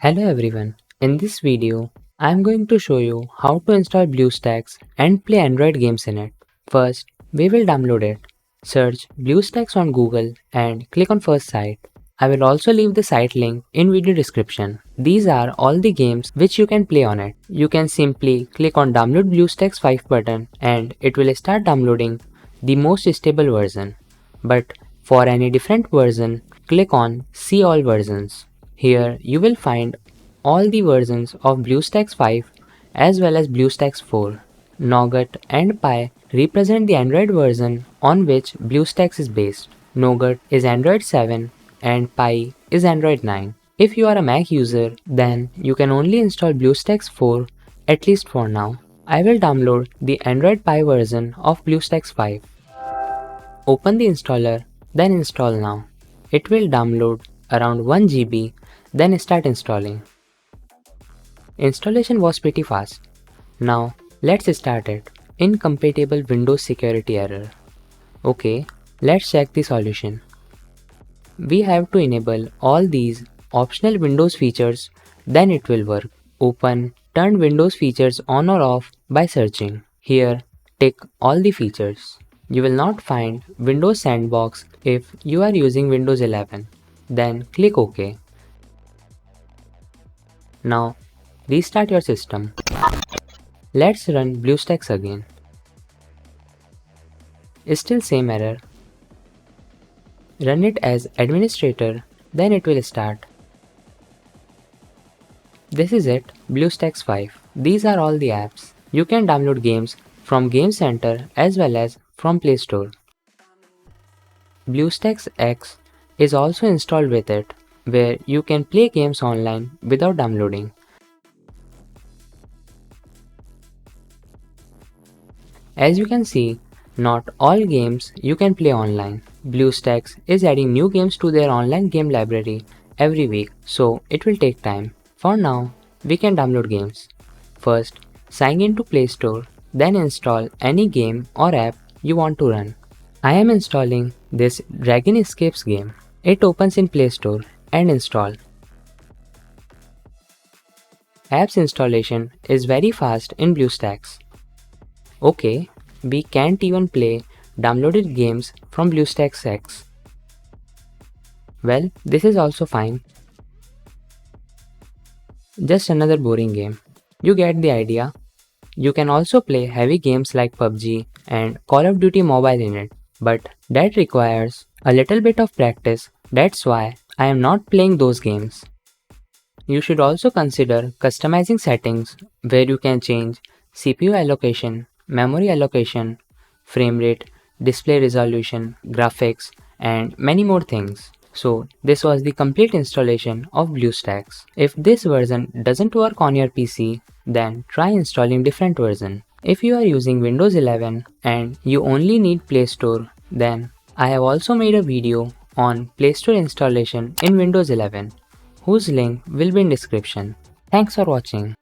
Hello everyone, in this video, I am going to show you how to install BlueStacks and play Android games in it. First, we will download it. Search BlueStacks on Google and click on first site. I will also leave the site link in video description. These are all the games which you can play on it. You can simply click on download BlueStacks 5 button and it will start downloading the most stable version. But for any different version, click on see all versions. Here you will find all the versions of BlueStacks 5 as well as BlueStacks 4. Nougat and Pi represent the Android version on which BlueStacks is based. Nougat is Android 7 and Pi is Android 9. If you are a Mac user, then you can only install BlueStacks 4 at least for now. I will download the Android Pi version of BlueStacks 5. Open the installer, then install now. It will download around 1 GB, then start installing. Installation was pretty fast. Now let's start it. Incompatible Windows security error. Okay, let's check the solution. We have to enable all these optional Windows features, then it will work. Open turn Windows features on or off by searching. Here, tick all the features. You will not find Windows Sandbox if you are using Windows 11. Then click OK. Now restart your system. Let's run BlueStacks again. Still same error. Run it as administrator, then it will start. This is it, BlueStacks 5. These are all the apps. You can download games from Game Center as well as from PlayStore. BlueStacks X is also installed with it, where you can play games online without downloading. As you can see, not all games you can play online. BlueStacks is adding new games to their online game library every week, so it will take time. For now, we can download games. First, sign in to PlayStore, then install any game or app you want to run. I am installing this Dragon Escapes game. It opens in PlayStore and install. Apps installation is very fast in BlueStacks. Okay, we can't even play downloaded games from BlueStacks X. Well, this is also fine. Just another boring game. You get the idea. You can also play heavy games like PUBG and Call of Duty Mobile in it, but that requires a little bit of practice. That's why I am not playing those games. You should also consider customizing settings where you can change CPU allocation, memory allocation, frame rate, display resolution, graphics, and many more things. So this was the complete installation of BlueStacks. If this version doesn't work on your PC, then try installing different version. If you are using Windows 11 and you only need PlayStore, then I have also made a video on PlayStore installation in Windows 11, whose link will be in description. Thanks for watching.